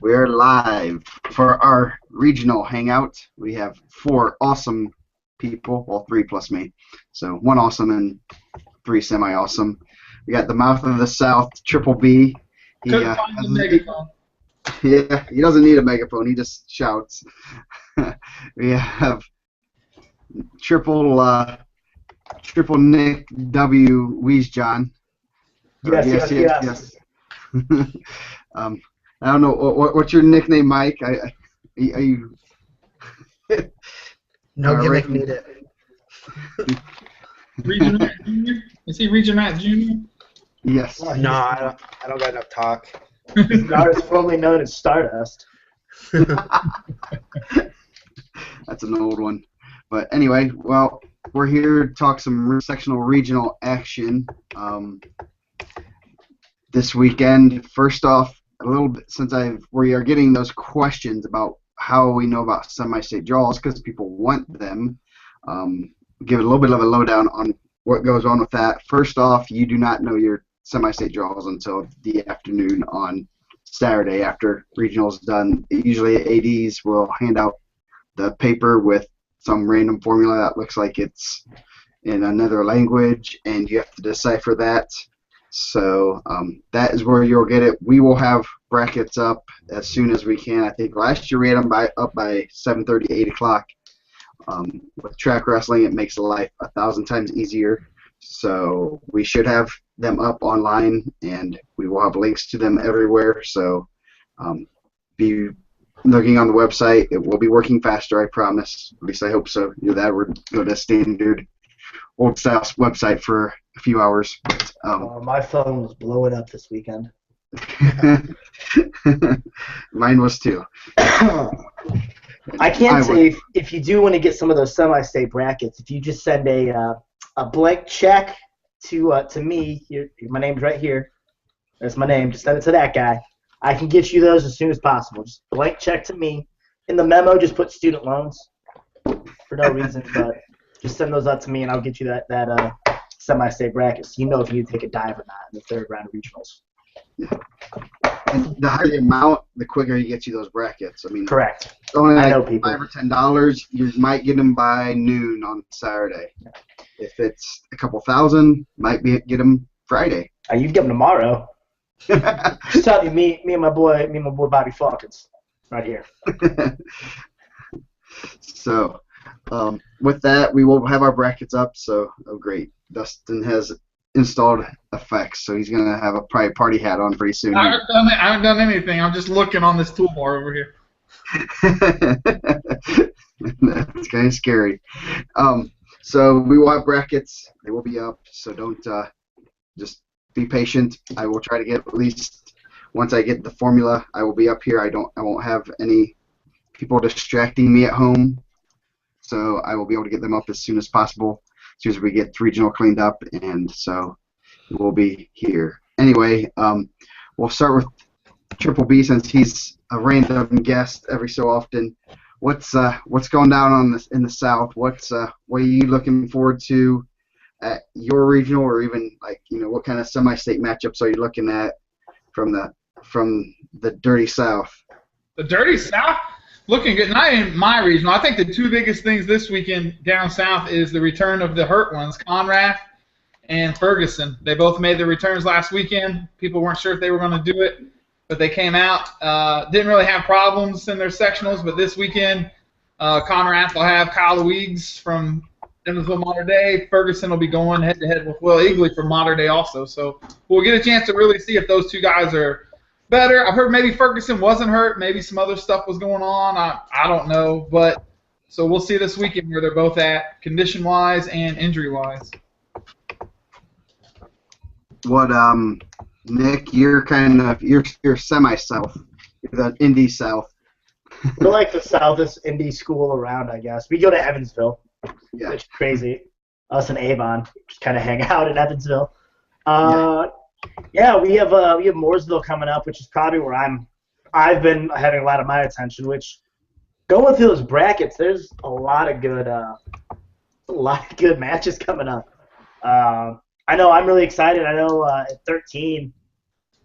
We're live for our regional hangout. We have 4 awesome people, well, 3 plus me. So 1 awesome and 3 semi-awesome. We got the Mouth of the South, Triple B. Couldn't find the megaphone. Yeah, he doesn't need a megaphone. He just shouts. We have Triple Nick W. Weeze John. Yes. I don't know what's your nickname, Mike. Are you? No gimmick needed. Region Rat Jr. Is he Region Rat Jr.? Yes. No, I don't got enough talk. Stardust is formerly known as Stardust. That's an old one. But anyway, well, we're here to talk some sectional regional action this weekend. First off, a little bit since we are getting those questions about how we know about semi-state draws because people want them. Give it a little bit of a lowdown on what goes on with that. First off, you do not know your semi-state draws until the afternoon on Saturday after regionals done. Usually ADs will hand out the paper with some random formula that looks like it's in another language, and you have to decipher that. So that is where you'll get it. We will have brackets up as soon as we can. I think last year we had them up by 7:30, 8 o'clock. With track wrestling, it makes life 1,000 times easier. So we should have them up online, and we will have links to them everywhere. So be looking on the website. It will be working faster, I promise. At least I hope so. That would go to standard old style website for a few hours. But, my phone was blowing up this weekend. Mine was too. I can say if you do want to get some of those semi-state brackets, if you just send a blank check to me, my name's right here. That's my name. Just send it to that guy. I can get you those as soon as possible. Just blank check to me. In the memo, just put student loans for no reason, but just send those up to me, and I'll get you that semi-state bracket, so you know if you need to take a dive or not in the 3rd round of regionals. Yeah. And the higher the amount, the quicker you get you those brackets. I mean, correct. Only I know like people. $5 or $10. You might get them by noon on Saturday. Yeah. If it's a couple thousand, might get them Friday. You'd get them tomorrow. Just tell you, me and my boy Bobby Falcons, right here. So, with that, we will have our brackets up. So, oh great, Dustin has installed effects, so he's gonna have a probably party hat on pretty soon. I haven't done anything. I'm just looking on this toolbar over here. That's kind of scary. So we will have brackets. They will be up. So don't just be patient. I will try to get at least once I get the formula. I will be up here. I won't have any people distracting me at home. So I will be able to get them up as soon as possible, as soon as we get regional cleaned up, and so we'll be here. Anyway, we'll start with Triple B since he's a random guest every so often. What's going down in the South? What are you looking forward to at your regional, or even what kind of semi-state matchups are you looking at from the Dirty South? The Dirty South? Looking good. Not in my regional. I think the 2 biggest things this weekend down south is the return of the hurt ones, Conrath and Ferguson. They both made their returns last weekend. People weren't sure if they were going to do it, but they came out. Didn't really have problems in their sectionals, but this weekend Conrath will have Kyle Weeks from Evansville Modern Day. Ferguson will be going head-to-head with Will Eagley from Modern Day also. So we'll get a chance to really see if those 2 guys are better. I've heard maybe Ferguson wasn't hurt. Maybe some other stuff was going on. I don't know. But so we'll see this weekend where they're both at, condition-wise and injury-wise. What, Nick? You're you're semi-south. You're the Indy South. We're like the southest indie school around, I guess. We go to Evansville, Yeah. which is crazy. Us and Avon just kind of hang out in Evansville. Yeah, we have Mooresville coming up, which is probably where I've been having a lot of my attention. Which going through those brackets, there's a lot of good matches coming up. I know I'm really excited. I know at 13,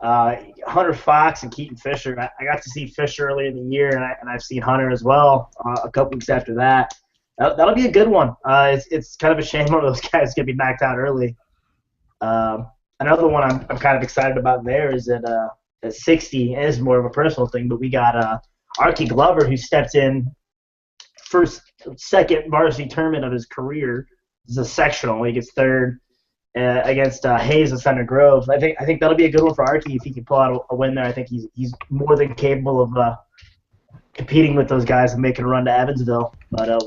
Hunter Fox and Keaton Fisher. I got to see Fisher earlier in the year, and I've seen Hunter as well a couple weeks after that. That'll be a good one. It's kind of a shame one of those guys going to be knocked out early. Another one I'm kind of excited about there is at 60. It is more of a personal thing, but we got Archie Glover, who stepped in second varsity tournament of his career. It's a sectional. He gets third against Hayes and Center Grove. I think that'll be a good one for Archie if he can pull out a win there. I think he's more than capable of competing with those guys and making a run to Evansville. But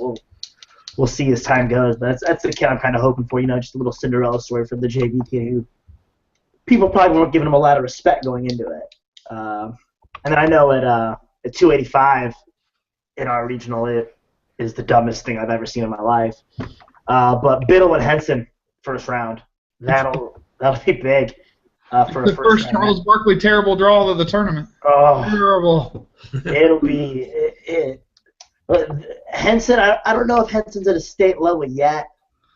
we'll see as time goes. But that's the kid I'm kind of hoping for. Just a little Cinderella story for the JV kid who people probably weren't giving him a lot of respect going into it. And then I know at 285 in our regional, it is the dumbest thing I've ever seen in my life. But Biddle and Henson, first round. That'll be big for the first Charles Barkley terrible draw of the tournament. Oh, terrible. It'll be it. Henson, I don't know if Henson's at a state level yet.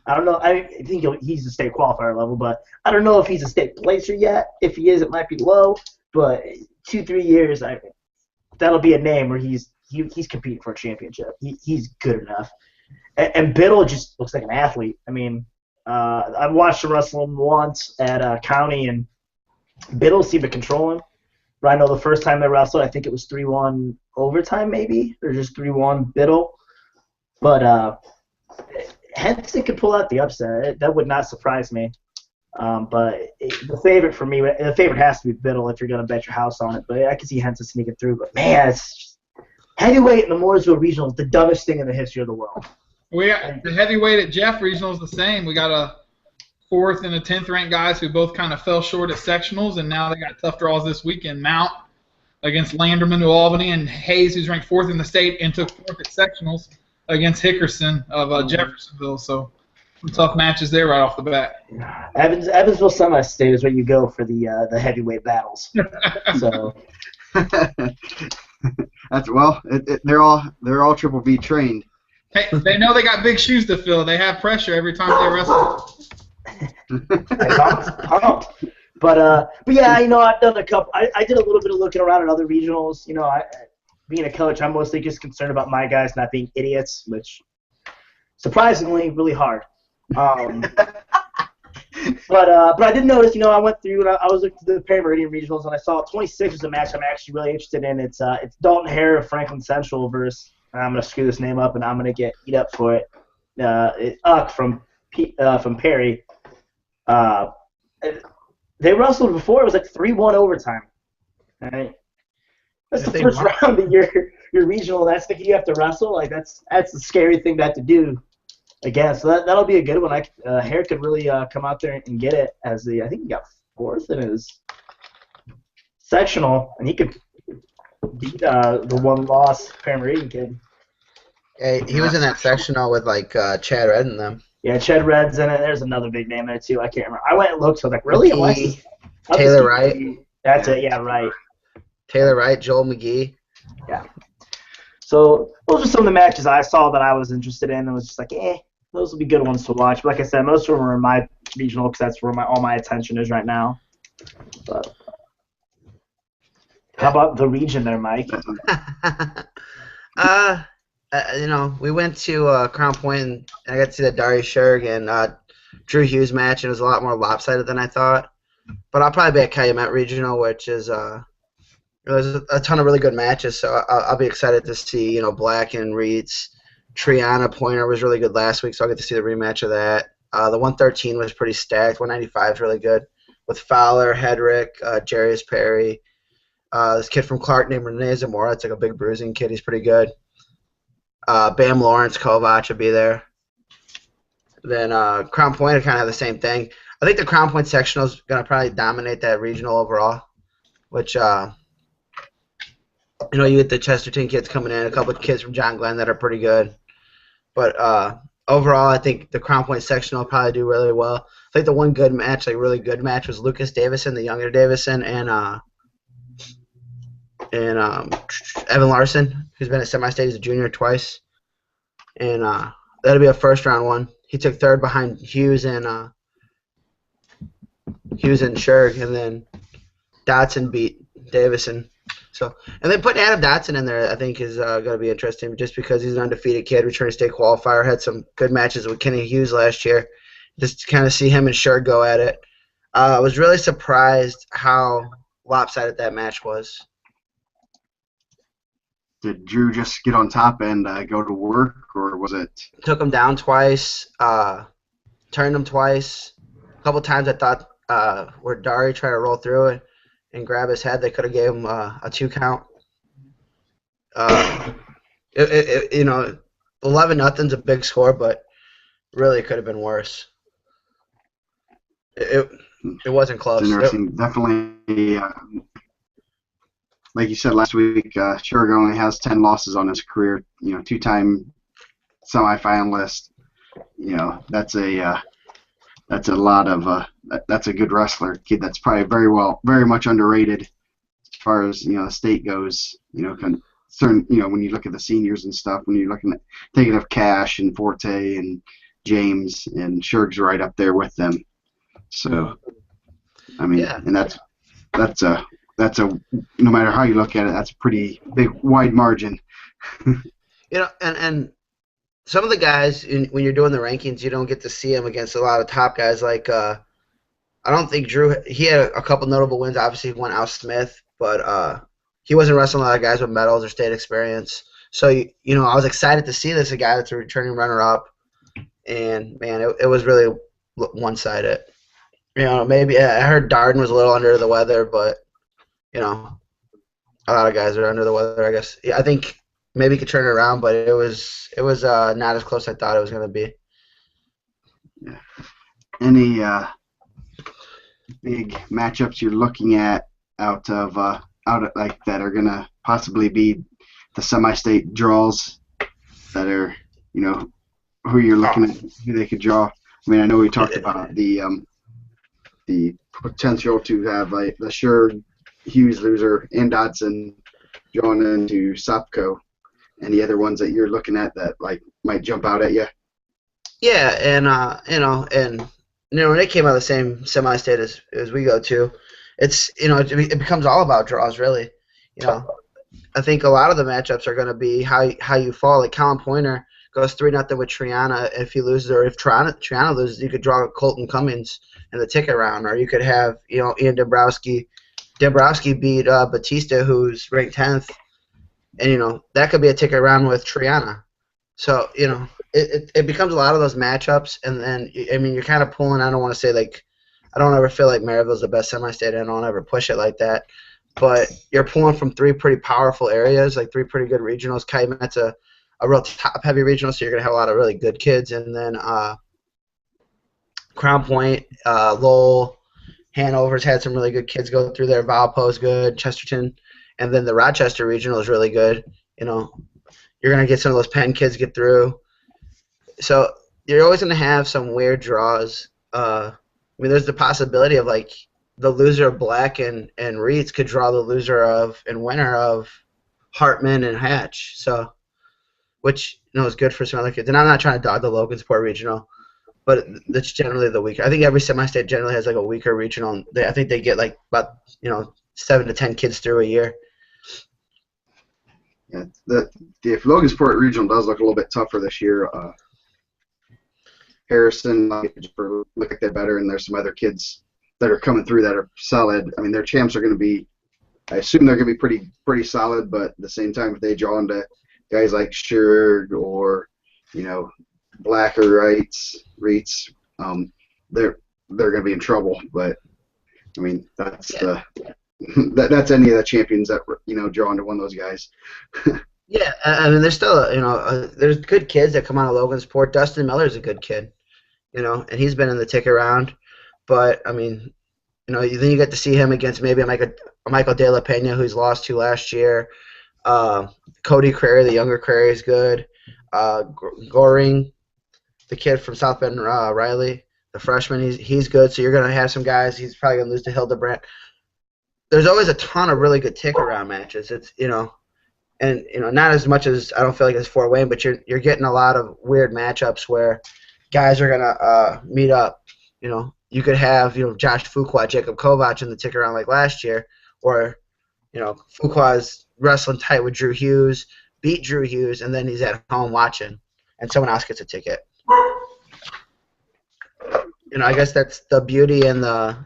I don't know. I think he's a state qualifier level, but I don't know if he's a state placer yet. If he is, it might be low. But 2-3 years, that'll be a name where he's competing for a championship. He's good enough. And Biddle just looks like an athlete. I mean, I've watched him wrestle once at County, and Biddle seemed to control him. But I know the first time they wrestled, I think it was 3-1 overtime maybe, or just 3-1 Biddle. But Henson could pull out the upset. That would not surprise me. But the favorite for me, the favorite has to be Biddle if you're going to bet your house on it. But I can see Henson sneaking through. But, man, it's just, heavyweight in the Mooresville Regional is the dumbest thing in the history of the world. We got the heavyweight at Jeff Regional is the same. We got a 4th and a 10th ranked guys who both kind of fell short at sectionals, and now they got tough draws this weekend. Mount against Landerman, New Albany, and Hayes, who's ranked 4th in the state and took 4th at sectionals against Hickerson of Jeffersonville. So some tough matches there right off the bat. Evansville semi-state is where you go for the heavyweight battles. So that's they're all Triple V trained. Hey, they know they got big shoes to fill. They have pressure every time they wrestle. But yeah, I've done a couple. I did a little bit of looking around at other regionals. Being a coach, I'm mostly just concerned about my guys not being idiots, which surprisingly really hard. But I did notice, I went through and I was looking at the Perry Meridian regionals and I saw 26 is a match I'm actually really interested in. It's Dalton Hare of Franklin Central versus, and I'm gonna screw this name up and I'm gonna get eat up for it. Uck from Perry. They wrestled before. It was like 3-1 overtime. All right. That's the first round of your regional. That's the you have to wrestle. Like that's the scary thing to have to do again. So that'll be a good one. Hare could really come out there and get it I think he got 4th in his sectional, and he could beat the one-loss Perry Meridian kid. Yeah, he was in that sectional with Chad Red and them. Yeah, Chad Red's in it. There's another big name there too. I can't remember. I went and looked. So I was like, really? Taylor Wright. That's it. Yeah, right. Taylor Wright, Joel McGee. Yeah. So those are some of the matches I saw that I was interested in. And was just like, those will be good ones to watch. But like I said, most of them are in my regional because that's where all my attention is right now. But how about the region there, Mike? We went to Crown Point and I got to see the Darius Sherg and Drew Hughes match, and it was a lot more lopsided than I thought. But I'll probably be at Calumet Regional, which is there's a ton of really good matches, so I'll be excited to see Black and Reeds. Triana Pointer was really good last week, so I'll get to see the rematch of that. The 113 was pretty stacked. 195 is really good with Fowler, Hedrick, Jarius Perry. This kid from Clark named Rene Zamora. It's like a big bruising kid. He's pretty good. Bam Lawrence Kovac will be there. Then Crown Point will kind of have the same thing. I think the Crown Point sectional is going to probably dominate that regional overall, which, you get the Chesterton kids coming in, a couple of kids from John Glenn that are pretty good. But overall, I think the Crown Point sectional will probably do really well. I think the one good match, really good match, was Lucas Davison, the younger Davison, and Evan Larson, who's been at semi-state as a junior twice. And that'll be a first-round one. He took 3rd behind Hughes and Sherg. And then Dotson beat Davison. So, and then putting Adam Dotson in there, I think, is going to be interesting, just because he's an undefeated kid, returning state qualifier, had some good matches with Kenny Hughes last year. Just to kind of see him and Sher go at it. I was really surprised how lopsided that match was. Did Drew just get on top and go to work, or was it? Took him down twice, turned him twice. A couple times I thought where Dari tried to roll through it and grab his head, they could have gave him a 2 count. 11-0's a big score, but really it could have been worse. It wasn't close. It's interesting. Definitely, like you said last week, Sugar only has 10 losses on his career. 2-time semifinalist. That's a lot of that's a good wrestler, kid. That's probably very much underrated as far as the state goes. When you look at the seniors and stuff, when you're thinking of Cash and Forte and James, and Sugar's right up there with them. So, I mean, yeah. And that's a no matter how you look at it, that's a pretty big wide margin. And some of the guys, when you're doing the rankings, you don't get to see them against a lot of top guys. Like I don't think Drew. He had a couple notable wins. Obviously, he won Al Smith, but he wasn't wrestling a lot of guys with medals or state experience. So I was excited to see this, a guy that's a returning runner-up, and man, it was really one-sided. Maybe I heard Darden was a little under the weather, but a lot of guys are under the weather, I guess. Yeah, I think maybe he could turn it around, but it was not as close as I thought it was going to be. Yeah. Any big matchups you're looking at out like that are going to possibly be the semi-state draws that are who you're looking at, who they could draw? I mean, I know we talked about the potential to have like the Sure Hughes loser and Dodson drawn into Sopco. Any other ones that you're looking at that like might jump out at you? Yeah, and when they came out of the same semi-state as we go to, it's it becomes all about draws really. I think a lot of the matchups are going to be how you fall. Like Colin Pointer goes 3-0 with Triana. If he loses, or if Triana loses, you could draw Colton Cummings in the ticket round, or you could have Ian Dombrowski. Dombrowski beat Batista, who's ranked 10th, and that could be a ticket round with Triana. So it becomes a lot of those matchups, and then you're kind of pulling. I don't want to say I don't ever feel like Maryville's the best semi-state. I don't ever push it like that, but you're pulling from 3 pretty powerful areas, like 3 pretty good regionals. Calumet's a real top-heavy regional, so you're gonna have a lot of really good kids, and then Crown Point, Lowell, Hanover's had some really good kids go through there. Valpo's good, Chesterton, and then the Rochester regional is really good. You're gonna get some of those Penn kids get through. So you're always gonna have some weird draws. There's the possibility of like the loser of Black and Reeds could draw the loser of and winner of Hartman and Hatch. So, which is good for some other kids. And I'm not trying to dog the Logansport regional, but that's generally the weaker. I think every semi-state generally has like a weaker regional. I think they get like about 7 to 10 kids through a year. Yeah, the Logansport regional does look a little bit tougher this year. Harrison look like they're better, and there's some other kids that are coming through that are solid. I mean, their champs are going to be. I assume they're going to be pretty solid, but at the same time, if they draw into guys like Scherg or Black or Reitz, they're going to be in trouble. But I mean, that's that's any of the champions that draw into one of those guys. Yeah, I mean, there's still there's good kids that come out of Logansport. Dustin Miller's a good kid, and he's been in the ticket round. But I mean, then you get to see him against maybe a Michael De La Pena, who's lost to last year. Cody Crary, the younger Crary, is good. Goring, the kid from South Bend, Riley, the freshman, he's good. So you're gonna have some guys. He's probably gonna lose to Hildebrandt. There's always a ton of really good ticket round matches. It's and not as much as I don't feel like it's Fort Wayne, but you're getting a lot of weird matchups where guys are gonna meet up. You you could have, Josh Fuqua, Jacob Kovac in the ticket round like last year, or, Fuqua's wrestling tight with Drew Hughes, beat Drew Hughes, and then he's at home watching, and someone else gets a ticket. I guess that's the beauty and the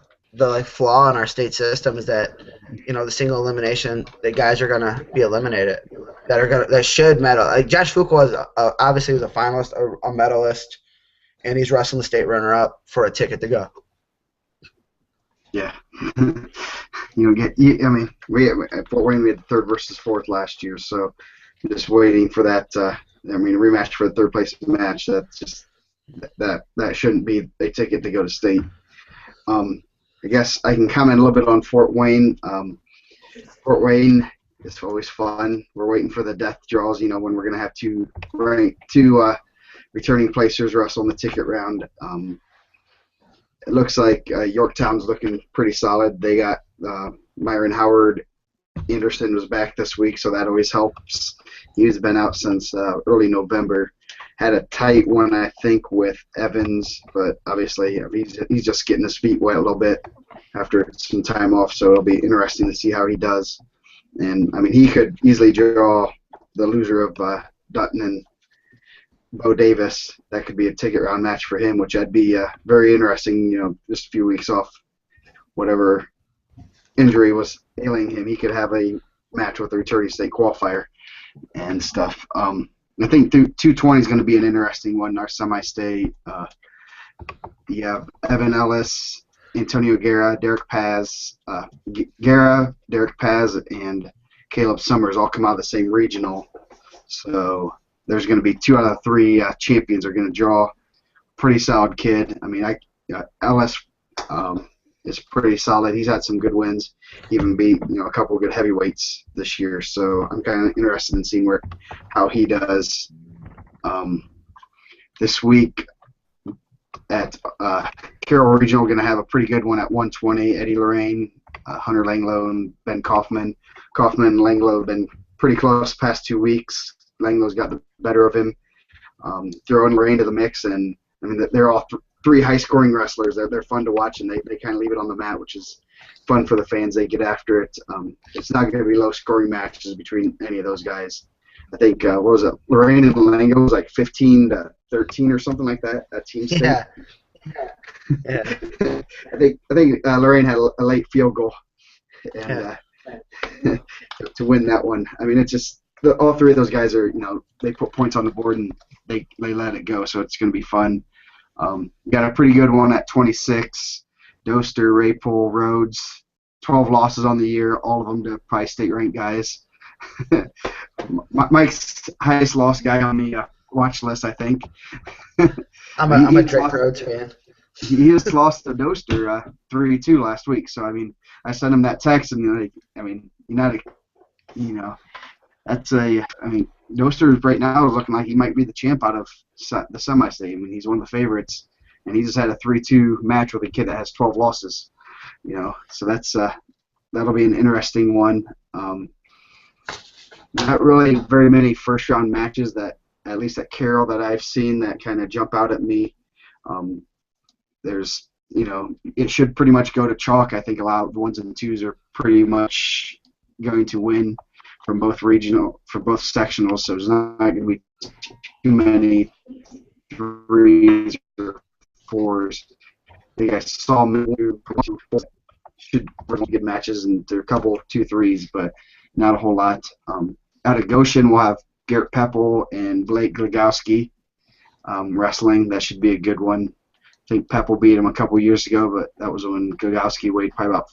flaw in our state system is that, the single elimination, the guys are gonna be eliminated that should medal. Like Josh Fuqua obviously was a finalist, a medalist, and he's wrestling the state runner-up for a ticket to go. Yeah. We at Fort Wayne we had third versus fourth last year, so just waiting for that. Rematch for the third place match. That's just that shouldn't be a ticket to go to state. I guess I can comment a little bit on Fort Wayne. Fort Wayne is always fun. We're waiting for the death draws. When we're gonna have two returning placers wrestle in the ticket round. It looks like Yorktown's looking pretty solid. They got Myron Howard Anderson was back this week, so that always helps. He's been out since early November. Had a tight one, I think, with Evans, but obviously he's just getting his feet wet a little bit after some time off, so it'll be interesting to see how he does. And, he could easily draw the loser of Dutton and Bo Davis. That could be a ticket round match for him, which would be very interesting, just a few weeks off whatever injury was ailing him. He could have a match with the returning state qualifier and stuff. I think 220 is going to be an interesting one, our semi-state. You have Evan Ellis, Antonio Guerra, Derek Paz, Derek Paz, and Caleb Summers all come out of the same regional. So there's going to be 2 out of 3 champions are going to draw. Pretty solid kid. Ellis is pretty solid. He's had some good wins. Even beat a couple of good heavyweights this year. So I'm kind of interested in seeing how he does. This week at Carroll Regional, we're going to have a pretty good one at 120. Eddie Lorraine, Hunter Langlow, and Ben Kaufman. Kaufman and Langlow have been pretty close the past 2 weeks. Langlow's got the better of him. Throwing Lorraine to the mix, and they're all 3 high-scoring wrestlers. They're fun to watch, and they kind of leave it on the mat, which is fun for the fans. They get after it. It's not going to be low-scoring matches between any of those guys. I think what was it? Lorraine and Lango was like 15-13 or something like that. That team state. Yeah. I think Lorraine had a late field goal, and to win that one. It's just all 3 of those guys are they put points on the board and they let it go. So it's going to be fun. Got a pretty good one at 26. Doster, Raypole, Rhodes, 12 losses on the year, all of them to probably state-ranked guys. Mike's highest loss guy on the watch list, I think. I'm a Drake Rhodes fan. He just lost to Doster 3-2 last week. So I sent him that text, and that's Doster right now is looking like he might be the champ out of the semi-state. He's one of the favorites, and he just had a 3-2 match with a kid that has 12 losses. So that'll be an interesting one. Not really very many first-round matches that, at least at Carroll, that I've seen that kind of jump out at me. There's, it should pretty much go to chalk. I think a lot of the 1s and 2s are pretty much going to win for both sectionals. So there's not going to be too many 3s or 4s. I think I saw should really good matches, and there are a couple 2-3s, but not a whole lot. Out of Goshen, we'll have Garrett Peppel and Blake Glagowski wrestling. That should be a good one. I think Peppel beat him a couple years ago, but that was when Glagowski weighed probably about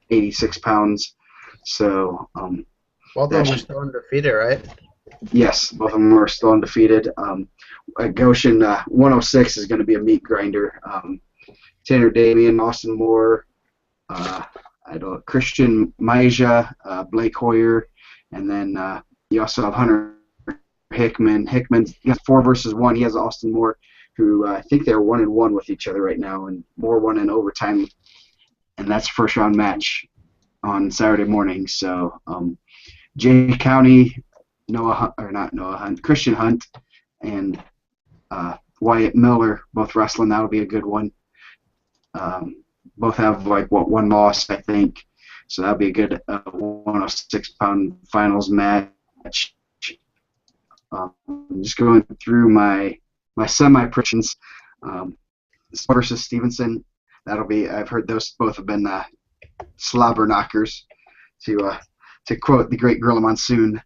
86 pounds. So both of them are still undefeated, right? Yes, both of them are still undefeated. At Goshen, 106 is going to be a meat grinder. Tanner Damian, Austin Moore, Christian Maja, Blake Hoyer, and then you also have Hunter Hickman. Hickman's 4 versus 1. He has Austin Moore, who I think they're 1-1 with each other right now, and Moore won in overtime, and that's first round match on Saturday morning. So Jay County, Christian Hunt, and Wyatt Miller both wrestling. That'll be a good one. Both have like one loss, I think. So that'll be a good 106-pound finals match. Just going through my semi predictions. Versus Stevenson. That'll be. I've heard those both have been slobber knockers. To quote the great Gorilla Monsoon.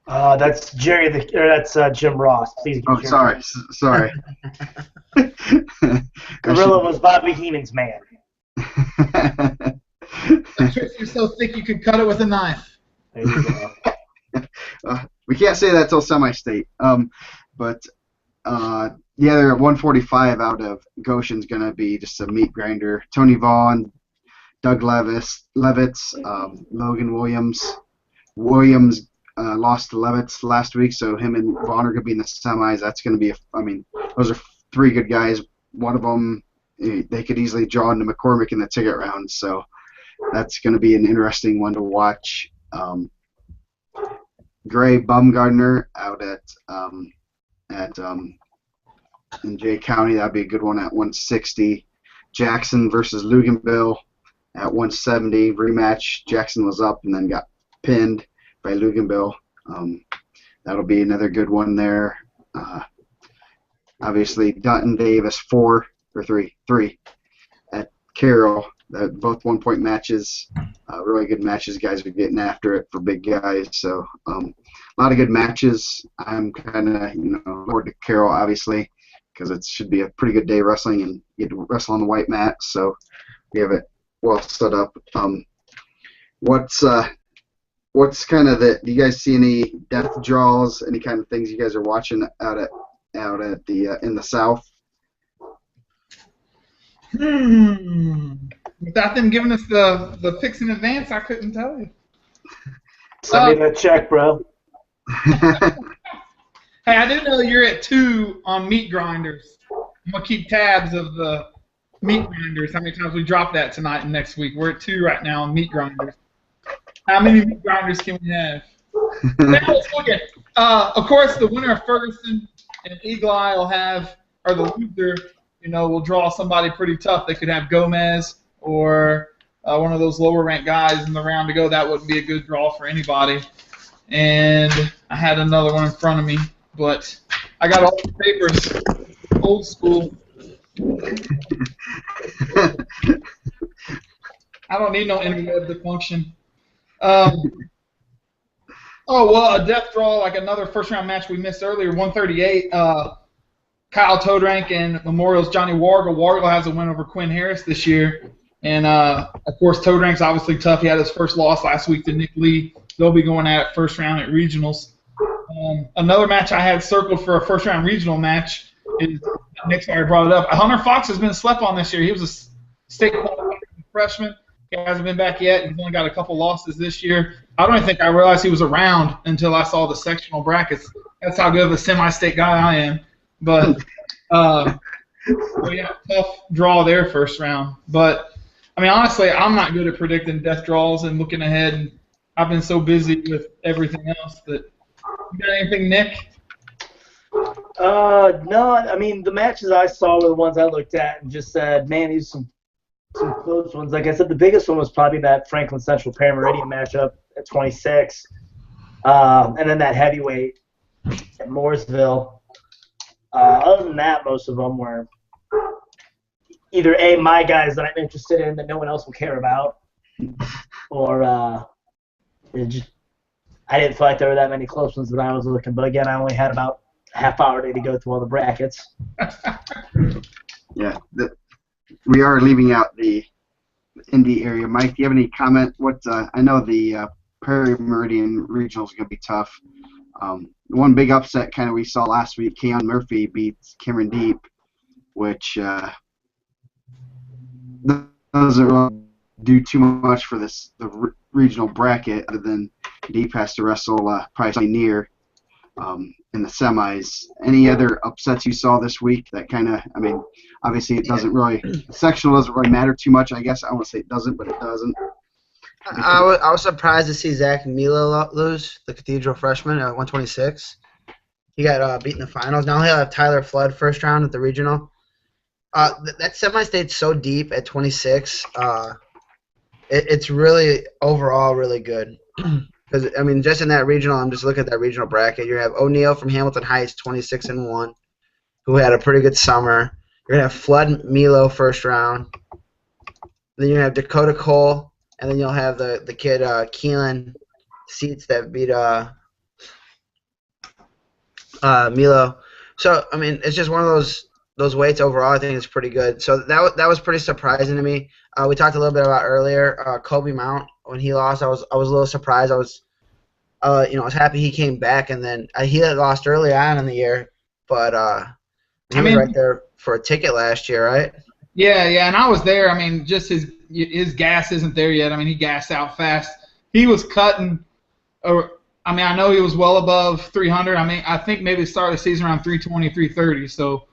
That's that's Jim Ross. Please. Oh, sorry. Gorilla was Bobby Heenan's man. You're so thick you could cut it with a knife. There you go. We can't say that till semi-state. But the other 145 out of Goshen's going to be just a meat grinder. Tony Vaughn, Doug Levitz, Logan Williams. Williams lost to Levitz last week, so him and Vaughn are going to be in the semis. That's going to be those are three good guys. One of them, they could easily draw into McCormick in the ticket round, so that's going to be an interesting one to watch. Gray Bumgardner out in Jay County, that'd be a good one at 160. Jackson versus Luganville at 170 rematch. Jackson was up and then got pinned by Luganville. That'll be another good one there. Obviously Dutton Davis 3 at Carroll. Both 1-point matches, really good matches. Guys are getting after it for big guys. So a lot of good matches. I'm kind of looking forward to Carroll, obviously, because it should be a pretty good day wrestling and get to wrestle on the white mat. So we have it well set up. What's kind of do you guys see any death draws, any kind of things you guys are watching out at the in the South? Without them giving us the picks in advance, I couldn't tell you. Send me that check, bro. Hey, I do know you're at 2 on meat grinders. I'm going to keep tabs of the meat grinders, how many times we drop that tonight and next week. We're at 2 right now on meat grinders. How many meat grinders can we have? Now let's look at, of course, the winner of Ferguson and Eagle Eye will have, or the loser, will draw somebody pretty tough. They could have Gomez or one of those lower ranked guys in the round to go. That wouldn't be a good draw for anybody. And I had another one in front of me, but I got all the papers, old school. I don't need no internet to function. A death draw, like another first-round match we missed earlier, 138. Kyle Todrank and Memorial's Johnny Wargle. Wargle has a win over Quinn Harris this year. And, of course, Todrank's obviously tough. He had his first loss last week to Nick Lee. They'll be going at it first round at regionals. Another match I had circled for a first-round regional match is, Nick's already brought it up. Hunter Fox has been slept on this year. He was a state qualified freshman. He hasn't been back yet. He's only got a couple losses this year. I don't even think I realized he was around until I saw the sectional brackets. That's how good of a semi-state guy I am. But, yeah, tough draw there first round. But, honestly, I'm not good at predicting death draws and looking ahead. And I've been so busy with everything else that. You got anything, Nick? No. The matches I saw were the ones I looked at and just said, man, these are some close ones. Like I said, the biggest one was probably that Franklin Central Pair Meridian matchup at 26. And then that heavyweight at Mooresville. Other than that, most of them were either my guys that I'm interested in that no one else will care about, or I didn't feel like there were that many close ones that I was looking. But again, I only had about a half hour day to go through all the brackets. Yeah, we are leaving out the Indy area. Mike, do you have any comment? I know the Prairie Meridian Regional is going to be tough. One big upset kind of we saw last week, Keon Murphy beats Cameron Deep, which doesn't really do too much for the regional bracket, other than Deep has to wrestle probably near in the semis. Any other upsets you saw this week that kind of, obviously it doesn't really, the sectional doesn't really matter too much, I guess. I won't say it doesn't, but it doesn't. I was surprised to see Zach Milo lose, the Cathedral freshman, at 126. He got beat in the finals. Now he'll have Tyler Flood first round at the regional. That semi-state's so deep at 26. It's really overall really good. Because I mean, just in that regional, I'm just looking at that regional bracket. You have O'Neal from Hamilton Heights, 26-1, who had a pretty good summer. You're gonna have Flood Milo first round. Then you have Dakota Cole, and then you'll have the kid Keelan Seats that beat Milo. So I mean, it's just one of those weights overall. I think it's pretty good. So that was pretty surprising to me. We talked a little bit about earlier. Kobe Mount, when he lost, I was a little surprised. I was I was happy he came back, and then he had lost early on in the year, but he was right there for a ticket last year, right? Yeah, and I was there. I mean, just his gas isn't there yet. I mean, he gassed out fast. He was cutting. I know he was well above 300. I mean, I think maybe started the season around 320, 330. So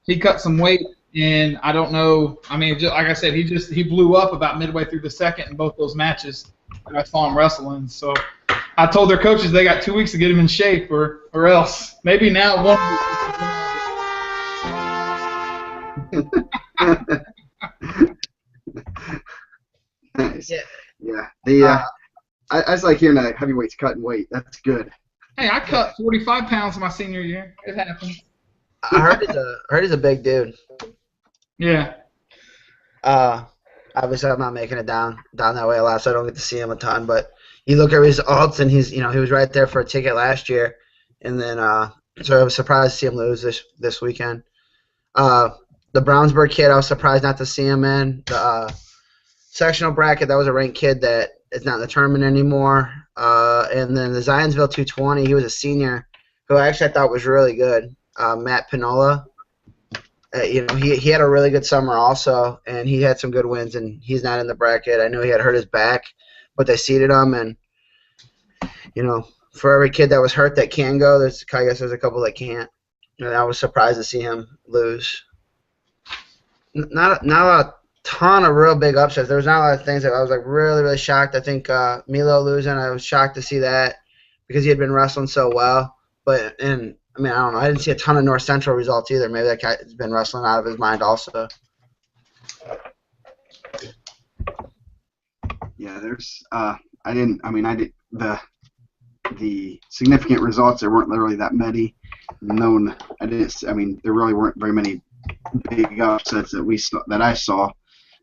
he cut some weight, and I don't know. I mean, just, like I said, he blew up about midway through the second in both those matches that I saw him wrestling. So I told their coaches they got 2 weeks to get him in shape, or else maybe now one. Nice. Yeah. I just like hearing that heavyweights cutting weight. That's good. Hey, I cut 45 pounds my senior year. It happens. I heard he's a big dude. Yeah. Obviously, I'm not making it down that way a lot, so I don't get to see him a ton. But you look at results, and he was right there for a ticket last year, and then so I was surprised to see him lose this weekend. The Brownsburg kid, I was surprised not to see him in the sectional bracket. That was a ranked kid that is not in the tournament anymore. And then the Zionsville 220, he was a senior, who actually I thought was really good. Matt Pinola. He had a really good summer also, and he had some good wins, and he's not in the bracket. I know he had hurt his back, but they seeded him, and for every kid that was hurt that can go, there's a couple that can't. And I was surprised to see him lose. Not a ton of real big upsets. There was not a lot of things that I was like really, really shocked. I think Milo losing, I was shocked to see that because he had been wrestling so well. I don't know. I didn't see a ton of North Central results either. Maybe that guy's been wrestling out of his mind also. Yeah, the significant results, there weren't really that many known. There really weren't very many big upsets that I saw,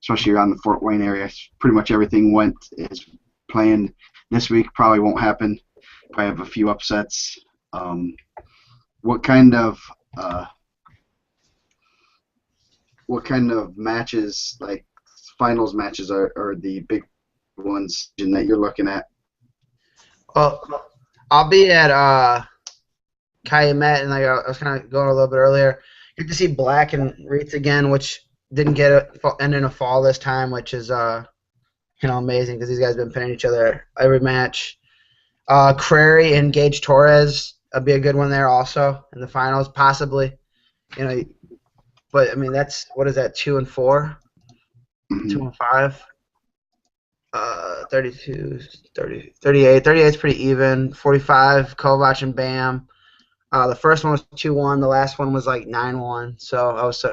especially around the Fort Wayne area. Pretty much everything went as planned. This week probably won't happen. Probably have a few upsets. What kind of matches, like finals matches, are the big ones that you're looking at? Well, I'll be at Calumet, and like I was kind of going a little bit earlier. Good to see Black and Reitz again, which didn't end in a fall this time, which is amazing because these guys have been pinning each other every match. Crary and Gage Torres would be a good one there also in the finals, possibly. But I mean what is that, 2 and 4, 2 and 5. 32, 30, 38. 38 is pretty even. 45, Kovac and Bam. The first one was 2-1. The last one was like 9-1. So I was,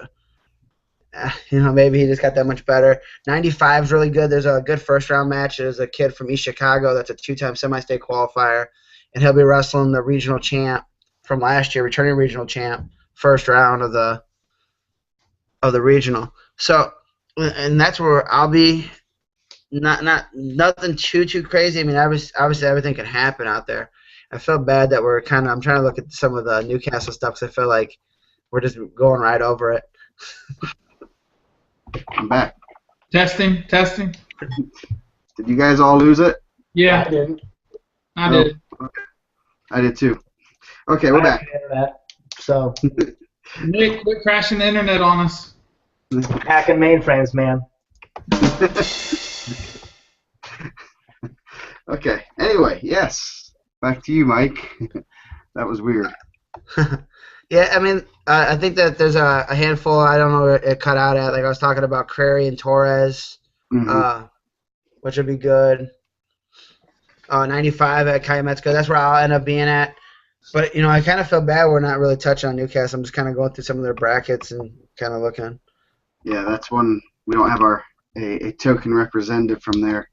maybe he just got that much better. 95 is really good. There's a good first round match. There's a kid from East Chicago that's a 2-time semi-state qualifier, and he'll be wrestling the regional champ from last year, returning regional champ, first round of the regional. So, and that's where I'll be. Nothing too crazy. I mean, obviously everything can happen out there. I feel bad that I'm trying to look at some of the Newcastle stuff because I feel like we're just going right over it. I'm back. Testing. Did you guys all lose it? Yeah. I didn't. I did. Okay. I did too. Okay, we're back. So. Nick, quit crashing the internet on us. Hacking mainframes, man. Okay. Anyway, yes. Back to you, Mike. That was weird. Yeah, I mean, I think that there's a handful. I don't know where it cut out at. Like I was talking about Crary and Torres, which would be good. 95 at Calumet's good. That's where I'll end up being at. But I kind of feel bad we're not really touching on Newcastle. I'm just kind of going through some of their brackets and kind of looking. Yeah, that's one we don't have a token representative from there.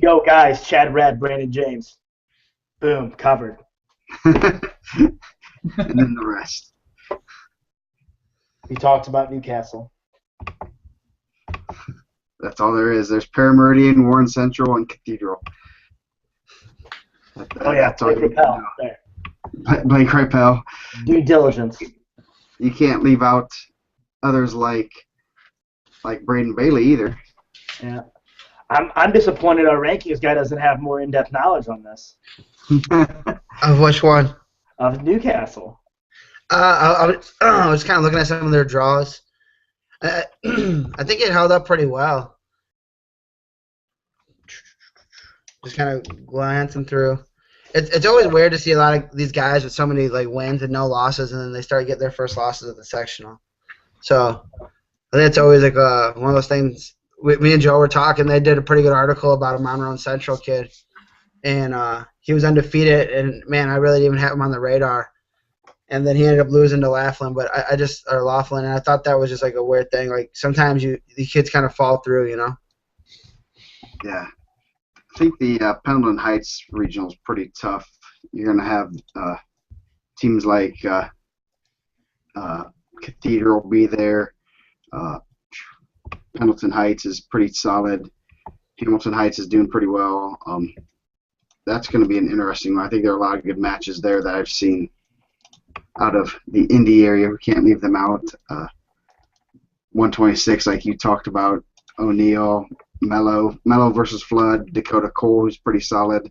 Yo, guys, Chad, Red, Brandon James. Boom, covered. And then the rest. We talked about Newcastle. That's all there is. There's Parameridian, Warren Central, and Cathedral. Oh yeah, That's all Blake you need to Rappel. know. There. Blake Rappel. Due diligence. You can't leave out others like Braden Bailey either. Yeah. I'm disappointed our rankings guy doesn't have more in-depth knowledge on this. Of which one? Of Newcastle. I was kind of looking at some of their draws. I think it held up pretty well. Just kind of glancing through. It's always weird to see a lot of these guys with so many like wins and no losses, and then they start getting their first losses at the sectional. So I think it's always like one of those things. Me and Joe were talking. They did a pretty good article about a Monroe Central kid, and he was undefeated. And man, I really didn't even have him on the radar. And then he ended up losing to Laughlin, but Laughlin, and I thought that was just like a weird thing. Like sometimes the kids kind of fall through, you know. Yeah. I think the Pendleton Heights regional is pretty tough. You're going to have teams like Cathedral be there. Pendleton Heights is pretty solid. Hamilton Heights is doing pretty well. That's going to be an interesting one. I think there are a lot of good matches there that I've seen out of the Indy area. We can't leave them out. 126, like you talked about, O'Neill, Mello versus Flood, Dakota Cole, who's pretty solid,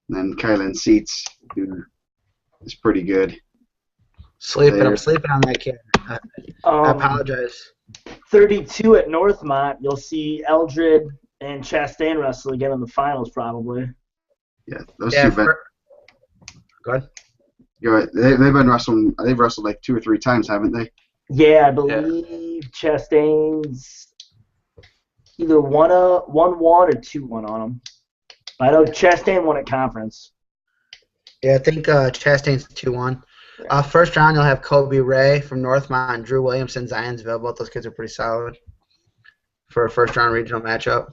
and then Kylan Seats, who is pretty good. I'm sleeping on that kid. I apologize. 32 at Northmont, you'll see Eldred and Chastain wrestle again in the finals, probably. Yeah, those two. Go ahead. You're right. They've been wrestling. They've wrestled like 2 or 3 times, haven't they? Yeah, I believe Chastain's either 1-1 or 2-1 on them. I know Chastain won at conference. Yeah, I think Chastain's 2-1. First round, you'll have Kobe Ray from Northmont and Drew Williamson, Zionsville. Both those kids are pretty solid for a first-round regional matchup.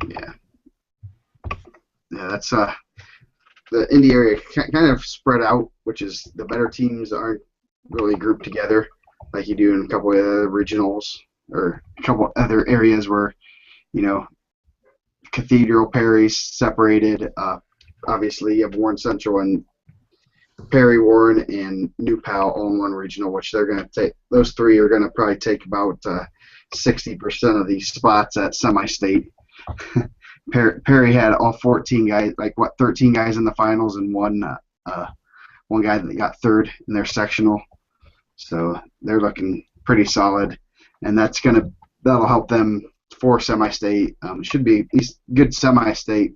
Yeah. Yeah, that's the Indy area kind of spread out, which is the better teams aren't really grouped together like you do in a couple of other regionals or a couple other areas where, you know, Cathedral, Perry's separated. Obviously, you have Warren Central and Perry, Warren, and New Pal all in one regional, which they're going to take. Those 3 are going to probably take about 60% of these spots at semi-state. Perry had all 14 guys, 13 guys in the finals, and one guy that got third in their sectional. So they're looking pretty solid, and that'll help them for semi-state. Should be at least good semi-state.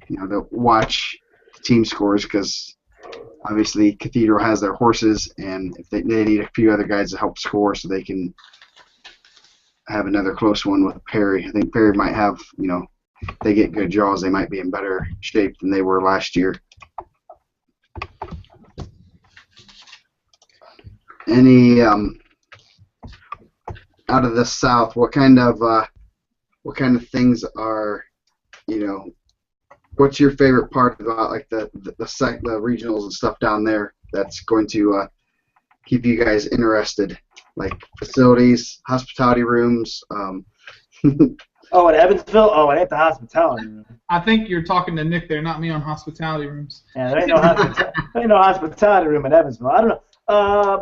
You know, to watch team scores because obviously Cathedral has their horses, and if they need a few other guys to help score so they can have another close one with Perry. I think Perry might have, you know, if they get good draws, they might be in better shape than they were last year. Any out of the South, what kind of things are, you know, what's your favorite part about like the regionals and stuff down there that's going to keep you guys interested, like facilities, hospitality rooms? Oh, in Evansville? Oh, it ain't the hospitality room. I think you're talking to Nick there, not me on hospitality rooms. Yeah, there ain't no hospitality room in Evansville. I don't know.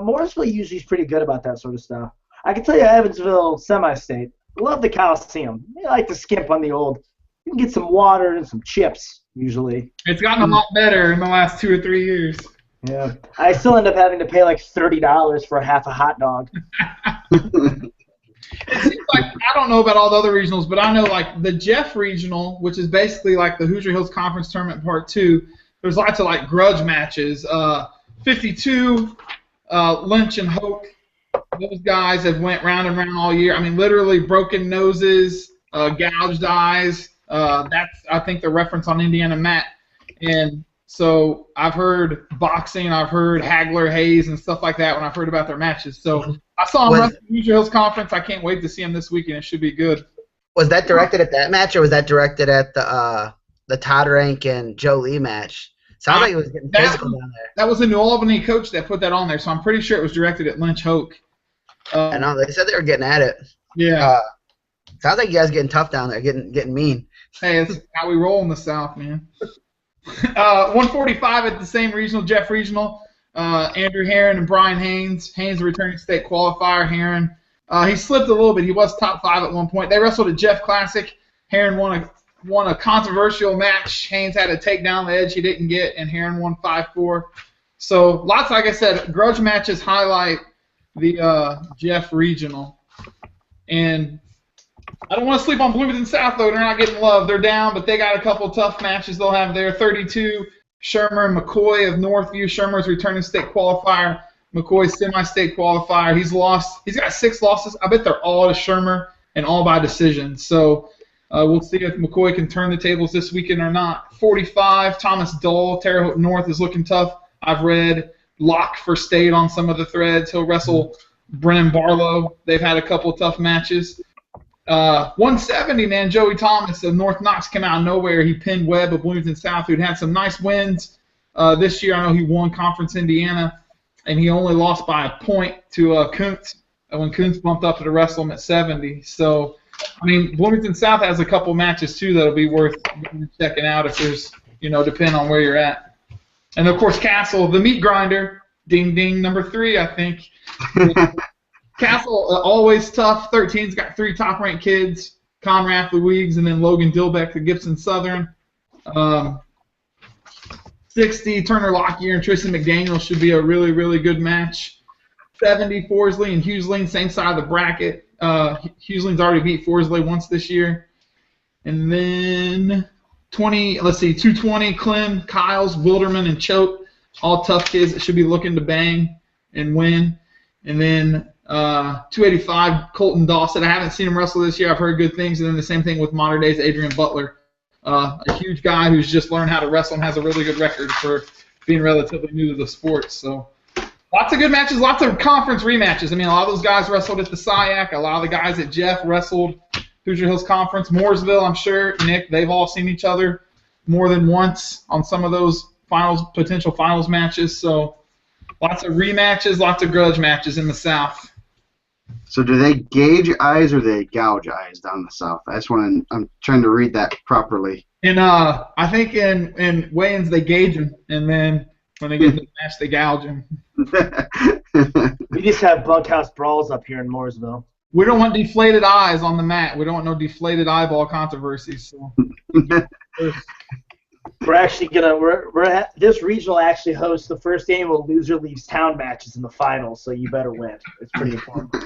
Morrisville usually is pretty good about that sort of stuff. I can tell you Evansville semi-state. Love the Coliseum. They like to skimp on the old. You can get some water and some chips, usually. It's gotten a lot better in the last 2 or 3 years. Yeah. I still end up having to pay like $30 for half a hot dog. It seems like, I don't know about all the other regionals, but I know like the Jeff Regional, which is basically like the Hoosier Hills Conference Tournament Part 2, there's lots of like grudge matches. 52, Lynch and Hoke, those guys have went round and round all year. I mean, literally broken noses, gouged eyes. That's, I think, the reference on Indiana Matt. And So I've heard boxing, I've heard Hagler, Hayes, and stuff like that when I've heard about their matches. So I saw him run the Hoosier Hills Conference. I can't wait to see him this weekend. It should be good. Was that directed at that match, or was that directed at the Todd Rank and Joe Lee match? Sounds like it was getting physical down there. That was a New Albany coach that put that on there, so I'm pretty sure it was directed at Lynch Hoke. I know they said they were getting at it. Yeah. Sounds like you guys getting tough down there, getting mean. Hey, that's how we roll in the South, man. 145 at the same regional, Jeff Regional. Andrew Herron and Brian Haynes. Haynes, a returning state qualifier. Herron, he slipped a little bit. He was top 5 at one point. They wrestled at Jeff Classic. Herron won a controversial match. Haynes had to take down the edge he didn't get, and Herron won 5-4. So lots, like I said, grudge matches highlight the Jeff Regional. And I don't want to sleep on Bloomington South, though. They're not getting love. They're down, but they got a couple tough matches they'll have there. 32, Shermer and McCoy of Northview. Shermer's returning state qualifier. McCoy's semi-state qualifier. He's got 6 losses. I bet they're all to Shermer and all by decision. So we'll see if McCoy can turn the tables this weekend or not. 45, Thomas Dull, Terre Haute North is looking tough. I've read lock for state on some of the threads. He'll wrestle Brennan Barlow. They've had a couple tough matches. 170, man, Joey Thomas of North Knox came out of nowhere. He pinned Webb of Bloomington South, who'd had some nice wins this year. I know he won Conference Indiana, and he only lost by a point to Kuntz when Kuntz bumped up to wrestle him at 70. So, I mean, Bloomington South has a couple matches, too, that'll be worth checking out if there's, depending on where you're at. And, of course, Castle, the meat grinder, ding, ding, number 3, I think. Castle, always tough. 13's got 3 top-ranked kids, Conrad Louigs, and then Logan Dilbeck, the Gibson Southern. 60, Turner Lockyer and Tristan McDaniel should be a really, really good match. 70, Forsley and Hughesling, same side of the bracket. Hughsling's already beat Forsley once this year. And then 220, Clem, Kyles, Wilderman, and Choate, all tough kids that should be looking to bang and win. And then 285, Colton Dawson. I haven't seen him wrestle this year. I've heard good things. And then the same thing with modern day's Adrian Butler, a huge guy who's just learned how to wrestle and has a really good record for being relatively new to the sport. So lots of good matches, lots of conference rematches. I mean, a lot of those guys wrestled at the SIAC. A lot of the guys at Jeff wrestled Hoosier Hills Conference. Mooresville, I'm sure, Nick, they've all seen each other more than once on some of those potential finals matches. So lots of rematches, lots of grudge matches in the South. So do they gauge eyes or do they gouge eyes down in the South? I'm trying to read that properly. And I think in weigh-ins they gauge them, and then when they get to the match they gouge them. We just have bunkhouse brawls up here in Mooresville. We don't want deflated eyes on the mat. We don't want no deflated eyeball controversies. So. We're actually this regional actually hosts the first annual loser leaves town matches in the finals, so you better win. It's pretty important.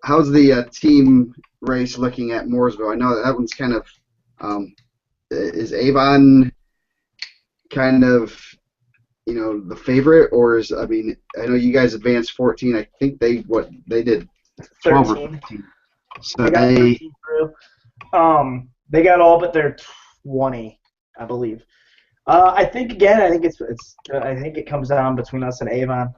How's the team race looking at Mooresville? I know that one's kind of is Avon kind of the favorite, or I know you guys advanced 14. I think they did 12 or 15. So they got all but their 20, I believe. I think it comes down between us and Avon.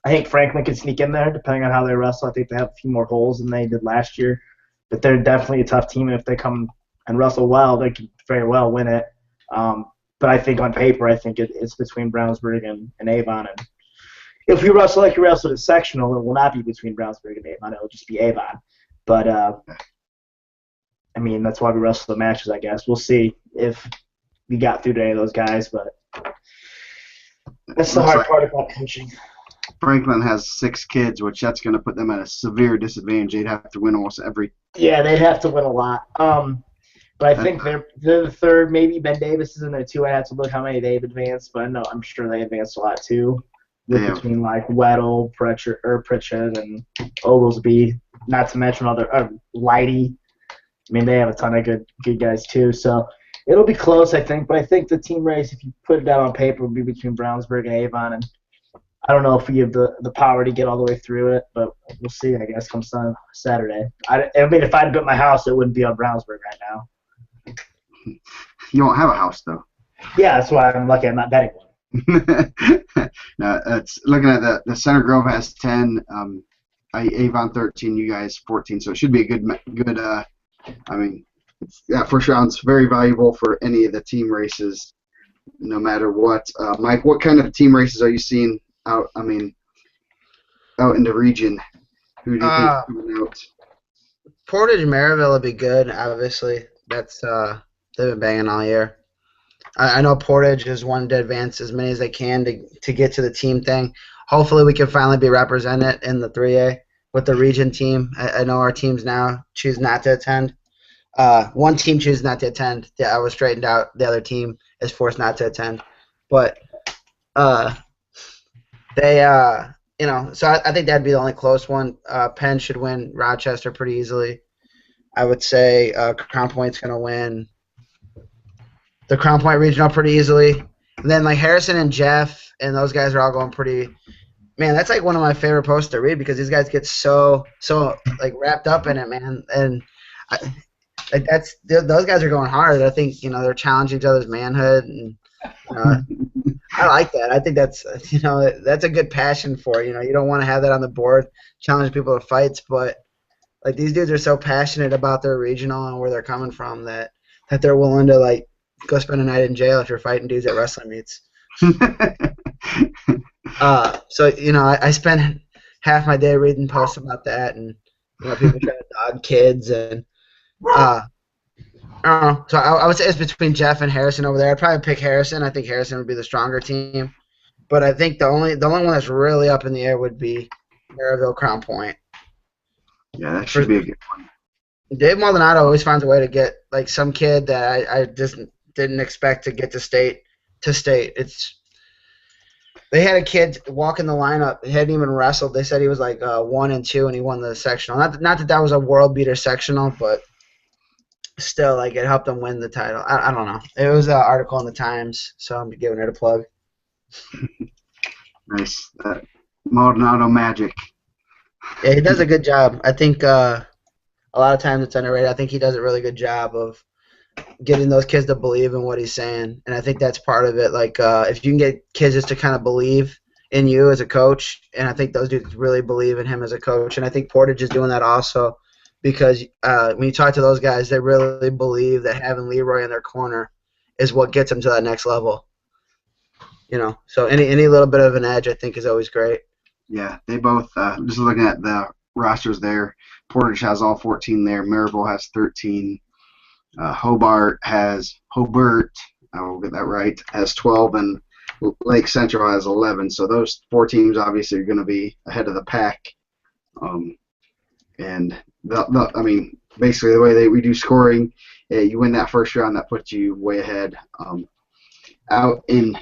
I think Franklin could sneak in there depending on how they wrestle. I think they have a few more holes than they did last year, but they're definitely a tough team. And if they come and wrestle well, they could very well win it. But I think on paper, it's between Brownsburg and Avon. And if you wrestle like you wrestled at sectional, it will not be between Brownsburg and Avon. It will just be Avon. But that's why we wrestle the matches, I guess. We'll see if we got through to any of those guys, but that's the hard part about coaching. Franklin has 6 kids, which that's going to put them at a severe disadvantage. They'd have to win almost every. Yeah, they'd have to win a lot. But I think they're the third. Maybe Ben Davis is in there too. I have to look how many they've advanced, but I'm sure they advanced a lot too. Between like Weddle, Pritchett, and Oglesby, not to mention Lighty. They have a ton of good guys too. So it'll be close, I think. But I think the team race, if you put it down on paper, will be between Brownsburg and Avon. And I don't know if we have the power to get all the way through it, but we'll see, I guess, come Saturday. If I had built my house, it wouldn't be on Brownsburg right now. You don't have a house though. Yeah, that's why I'm lucky I'm not betting one. No, it's looking at the Center Grove has 10, Avon 13, you guys 14, so it should be a good. I mean, that first round's very valuable for any of the team races, no matter what. Mike, what kind of team races are you seeing out? I mean, out in the region, who do you think is coming out? Portage and Maryville will be good. Obviously, that's they've been banging all year. I know Portage has wanted to advance as many as they can to get to the team thing. Hopefully, we can finally be represented in the 3A with the region team. I know our teams now choose not to attend. One team chooses not to attend. I was straightened out. The other team is forced not to attend. But they, so I think that'd be the only close one. Penn should win Rochester pretty easily. I would say Crown Point's going to win the Crown Point Regional pretty easily. And then like Harrison and Jeff and those guys are all going pretty. Man, that's like one of my favorite posts to read because these guys get so like wrapped up in it, man. And like those guys are going hard. I think they're challenging each other's manhood, and I like that. I think that's that's a good passion for it. You don't want to have that on the board, challenge people to fights, but like these dudes are so passionate about their regional and where they're coming from that they're willing to like go spend a night in jail if you're fighting dudes at wrestling meets. So I spend half my day reading posts about that, and people trying to dog kids, and I don't know. So I would say it's between Jeff and Harrison over there. I'd probably pick Harrison. I think Harrison would be the stronger team, but I think the only one that's really up in the air would be Maryville Crown Point. Yeah, that should be a good one. Dave Maldonado always finds a way to get like some kid that I just didn't expect to get to state. They had a kid walk in the lineup. He hadn't even wrestled. They said he was like 1 and 2, and he won the sectional. Not that was a world beater sectional, but still, like it helped him win the title. I don't know. It was an article in the Times, so I'm giving it a plug. Nice, Maldonado magic. Yeah, he does a good job. I think a lot of times it's underrated. I think he does a really good job of getting those kids to believe in what he's saying, and I think that's part of it. Like if you can get kids just to kind of believe in you as a coach, and I think those dudes really believe in him as a coach, and I think Portage is doing that also because when you talk to those guys, they really believe that having Leroy in their corner is what gets them to that next level. So any little bit of an edge I think is always great. Yeah, they both, just looking at the rosters there, Portage has all 14 there, Maryville has 13, Hobart, I will get that right, has 12, and Lake Central has 11. So those 4 teams obviously are going to be ahead of the pack. And I mean, basically the way we do scoring, you win that first round, that puts you way ahead. Out in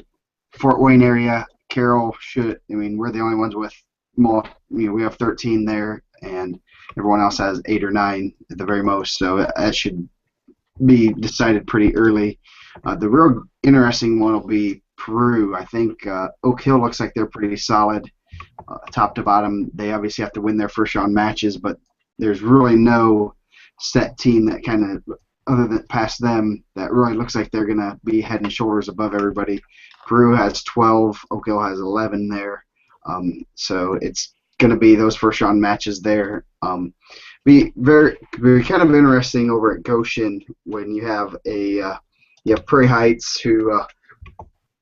Fort Wayne area, Carroll we're the only ones with more. We have 13 there, and everyone else has 8 or 9 at the very most. So that should be decided pretty early. The real interesting one will be Peru. I think Oak Hill looks like they're pretty solid, top to bottom. They obviously have to win their first round matches, but there's really no set team that kind of, other than past them, that really looks like they're going to be head and shoulders above everybody. Peru has 12, Oak Hill has 11 there. So it's going to be those first round matches there. Be very kind of interesting over at Goshen when you have Prairie Heights, who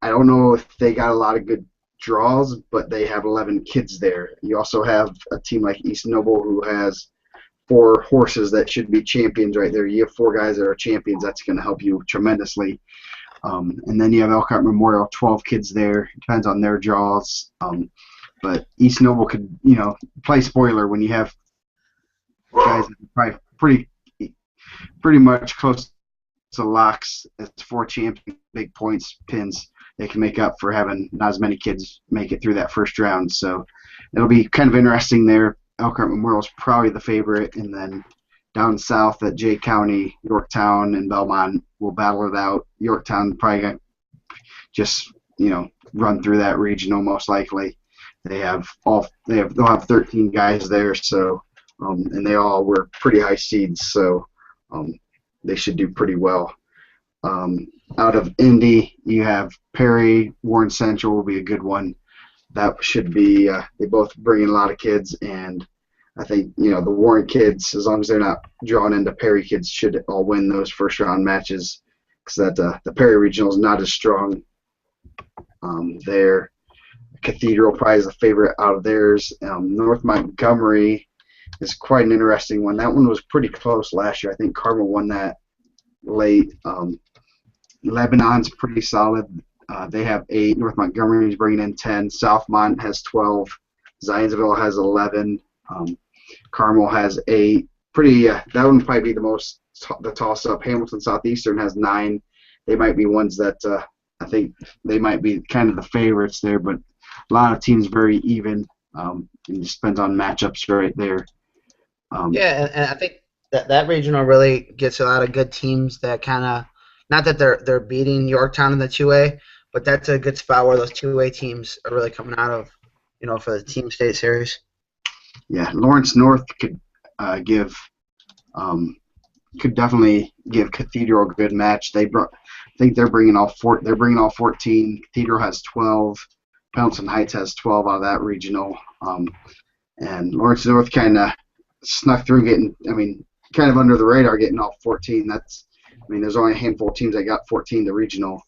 I don't know if they got a lot of good draws, but they have 11 kids there. You also have a team like East Noble who has 4 horses that should be champions right there. You have 4 guys that are champions. That's going to help you tremendously. And then you have Elkhart Memorial, 12 kids there. Depends on their draws. But East Noble could, play spoiler when you have guys that are probably pretty much close to locks. It's 4 champions, big points, pins. They can make up for having not as many kids make it through that first round. So it'll be kind of interesting there. Elkhart Memorial is probably the favorite, and then down south at Jay County, Yorktown and Belmont will battle it out. Yorktown probably gonna just run through that regional most likely. They'll have 13 guys there, so and they all were pretty high seeds, so they should do pretty well. Out of Indy, you have Perry. Warren Central will be a good one. That should be. They both bring in a lot of kids, and I think the Warren kids, as long as they're not drawn into Perry kids, should all win those first round matches. Because the Perry regional is not as strong there. Cathedral probably is the favorite out of theirs. North Montgomery is quite an interesting one. That one was pretty close last year. I think Carmel won that late. Lebanon's pretty solid. They have 8. North Montgomery's bringing in 10. Southmont has 12. Zionsville has 11. Carmel has 8. Pretty. That one would probably be the toss-up. Hamilton Southeastern has 9. They might be ones that I think they might be kind of the favorites there, but a lot of teams very even. It just depends on matchups right there. Yeah, and I think that regional really gets a lot of good teams that kind of, not that they're beating Yorktown in the 2A, but that's a good spot where those 2A teams are really coming out of, for the team state series. Yeah, Lawrence North could definitely give Cathedral a good match. I think they're bringing all 14. Cathedral has 12. Pendleton Heights has 12 out of that regional. And Lawrence North kind of snuck through kind of under the radar getting all 14. There's only a handful of teams that got 14 to regional,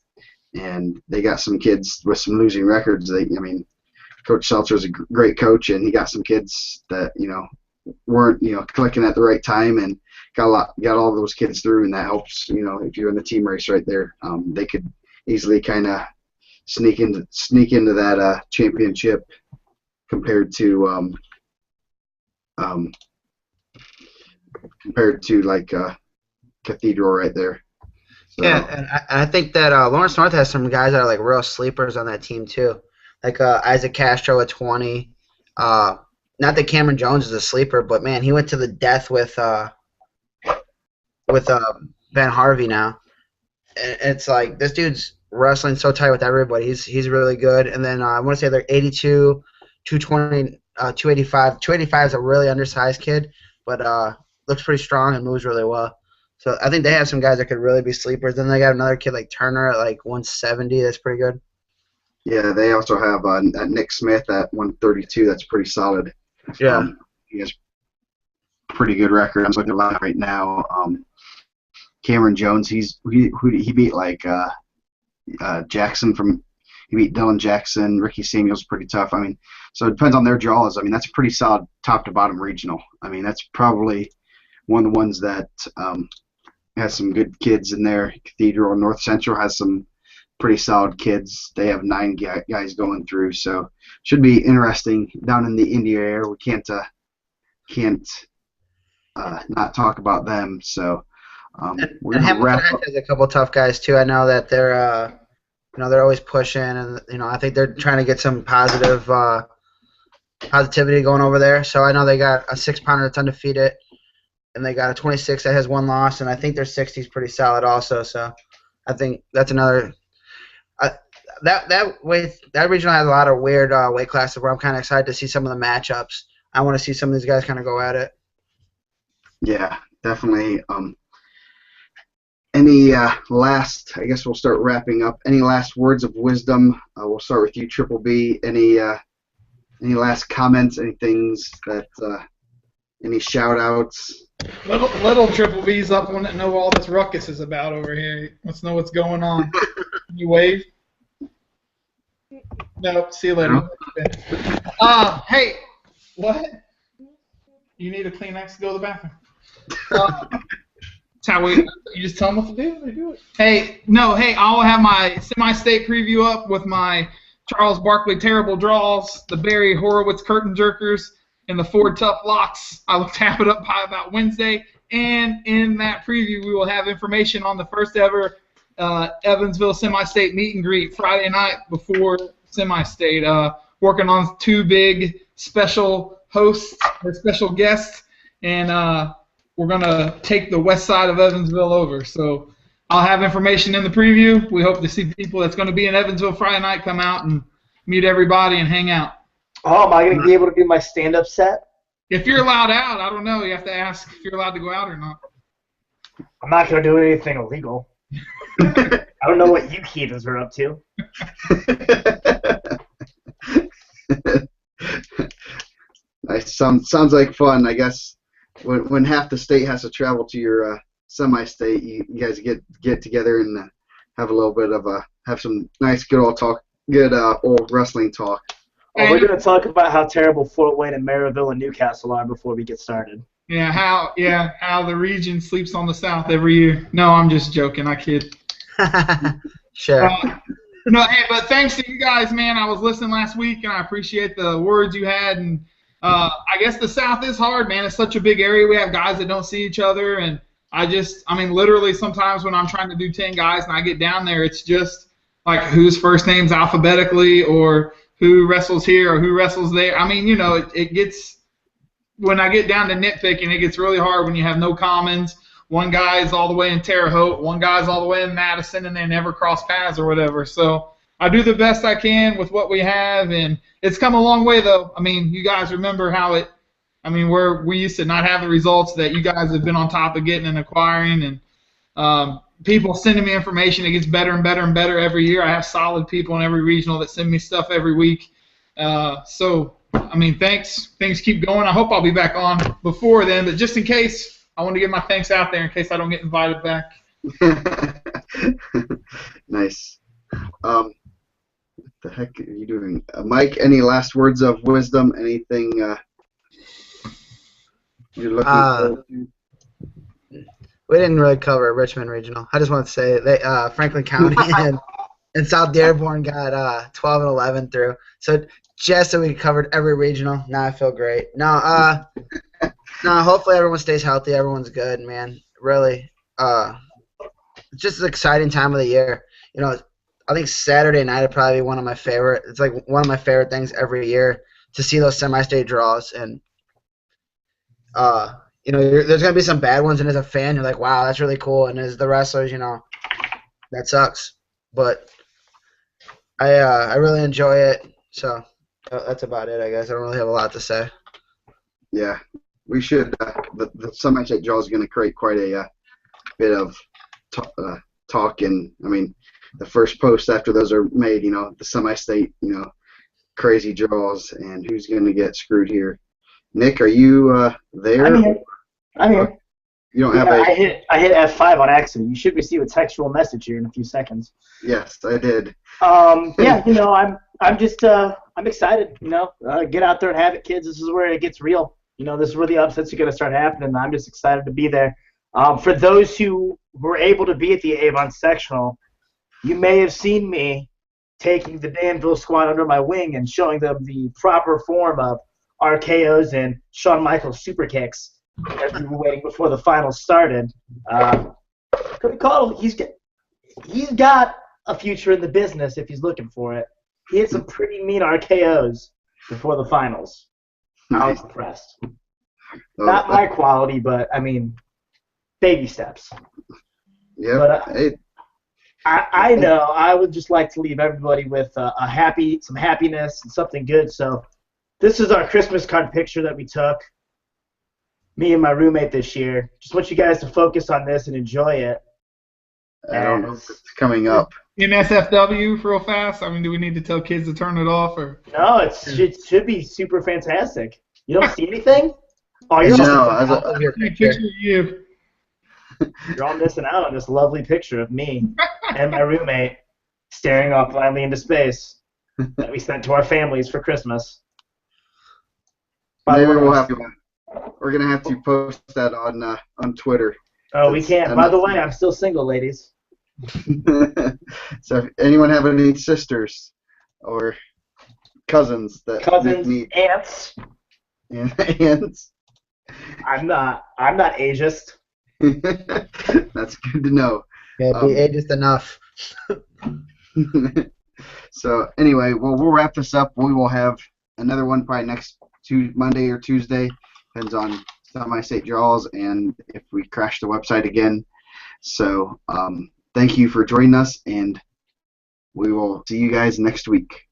and they got some kids with some losing records. Coach Seltzer's a great coach, and he got some kids that weren't clicking at the right time, and got all those kids through, and that helps. If you're in the team race right there, they could easily kind of sneak into that championship compared to like Cathedral right there. So, yeah, and I think that Lawrence North has some guys that are like real sleepers on that team too, like Isaac Castro at 20. Not that Cameron Jones is a sleeper, but man, he went to the death with Ben Harvey now. And it's like this dude's wrestling so tight with everybody. He's really good. And then I want to say they're 82, 220, 285. 285 is a really undersized kid, but looks pretty strong and moves really well. So I think they have some guys that could really be sleepers. Then they got another kid like Turner at like 170. That's pretty good. Yeah, they also have Nick Smith at 132. That's pretty solid. Yeah. He has pretty good record. I'm looking at right now. Cameron Jones, he beat like Jackson he beat Dylan Jackson. Ricky Samuel's pretty tough. So it depends on their draws. That's a pretty solid top to bottom regional. That's probably one of the ones that has some good kids in there. Cathedral North Central has some pretty solid kids. They have 9 guys going through, so should be interesting down in the India area. We can't not talk about them. So we're gonna wrap up. Has a couple tough guys too. I know that they're they're always pushing, and I think they're trying to get some positivity going over there. So I know they got a 6-pounder that's undefeated, and they got a 26 that has 1 loss, and I think their 60 is pretty solid also. So I think that's another. That regional has a lot of weird weight classes where I'm kind of excited to see some of the matchups. I want to see some of these guys kind of go at it. Yeah, definitely. Any last? I guess we'll start wrapping up. Any last words of wisdom? We'll start with you, Triple B. Any last comments? Any things that? Any shout outs? Little Triple B's up want to know all this ruckus is about over here. Wants to know what's going on. Can you wave? No, see you later. No? Hey, what? You need a Kleenex to go to the bathroom. That's how you just tell them what to do, they do it. Hey, I'll have my semi-state preview up with my Charles Barkley terrible draws, the Barry Horowitz curtain jerkers, and the Ford tough locks. I will tap it up by about Wednesday, and in that preview we will have information on the first ever Evansville semi-state meet and greet Friday night before semi-state. Working on 2 big special hosts or special guests, and we're going to take the west side of Evansville over. So I'll have information in the preview. We hope to see people that's going to be in Evansville Friday night come out and meet everybody and hang out. Oh, am I going to be able to do my stand-up set? If you're allowed out, I don't know. You have to ask if you're allowed to go out or not. I'm not going to do anything illegal. I don't know what you heathens are up to. Nice. Sounds like fun. I guess when half the state has to travel to your semi-state, you guys get together and have a little bit of have some nice good old wrestling talk. Oh, we're going to talk about how terrible Fort Wayne and Maryville and Newcastle are before we get started. Yeah, how the region sleeps on the South every year. No, I'm just joking. I kid. Sure. No, hey, but thanks to you guys, man. I was listening last week, and I appreciate the words you had. And I guess the South is hard, man. It's such a big area. We have guys that don't see each other, and I mean, literally sometimes when I'm trying to do 10 guys and I get down there, it's just like whose first name's alphabetically or who wrestles here or who wrestles there. I mean, it gets, when I get down to nitpicking, it gets really hard when you have no commons. One guy is all the way in Terre Haute, one guy's all the way in Madison, and they never cross paths or whatever. So I do the best I can with what we have, and it's come a long way, though. I mean, you guys remember how we used to not have the results that you guys have been on top of getting and acquiring, and people sending me information. It gets better and better and better every year. I have solid people in every regional that send me stuff every week. So, I mean, thanks. Things keep going. I hope I'll be back on before then, but just in case, I want to get my thanks out there in case I don't get invited back. Nice. What the heck are you doing? Mike, any last words of wisdom? Anything you're looking forward to? We didn't really cover Richmond Regional. I just want to say that Franklin County and South Dearborn got 12 and 11 through. So just so we covered every regional. Now I feel great. No, hopefully everyone stays healthy. Everyone's good, man. Really, it's just an exciting time of the year. I think Saturday night would probably be one of my favorite. It's like one of my favorite things every year to see those semi-state draws. And there's gonna be some bad ones, and as a fan, you're like, wow, that's really cool. And as the wrestlers, that sucks. But I really enjoy it. So that's about it, I guess. I don't really have a lot to say. Yeah. We should. The semi-state draw is going to create quite a bit of talk, and I mean, the first post after those are made, the semi-state, crazy draws, and who's going to get screwed here. Nick, are you there? I'm here. You don't have a. I hit F5 on accident. You should receive a textual message here in a few seconds. Yes, I did. Yeah, I'm just I'm excited. Get out there and have it, kids. This is where it gets real. This is where the upsets are going to start happening, and I'm just excited to be there. For those who were able to be at the Avon Sectional, you may have seen me taking the Danville squad under my wing and showing them the proper form of RKOs and Shawn Michaels super kicks as we were waiting before the finals started. Cody Cottle, he's got a future in the business if he's looking for it. He had some pretty mean RKOs before the finals. I was impressed. Not my quality, but I mean, baby steps. Yeah. But I know I would just like to leave everybody with some happiness and something good. So this is our Christmas card picture that we took. Me and my roommate this year. Just want you guys to focus on this and enjoy it. I don't know if it's coming up. NSFW real fast. I mean, do we need to tell kids to turn it off or? No, it should be super fantastic. You don't see anything? Oh, you're You're all missing out on this lovely picture of me and my roommate staring off blindly into space that we sent to our families for Christmas. Maybe we're gonna have to post that on Twitter. Oh, we can't. By the way, I'm still single, ladies. So if anyone have any sisters or cousins need aunts. Aunts. I'm not ageist. That's good to know. Yeah, be ageist enough. So anyway, well, we'll wrap this up. We will have another one probably next Monday or Tuesday. Depends on semi-state draws and if we crash the website again. So thank you for joining us, and we will see you guys next week.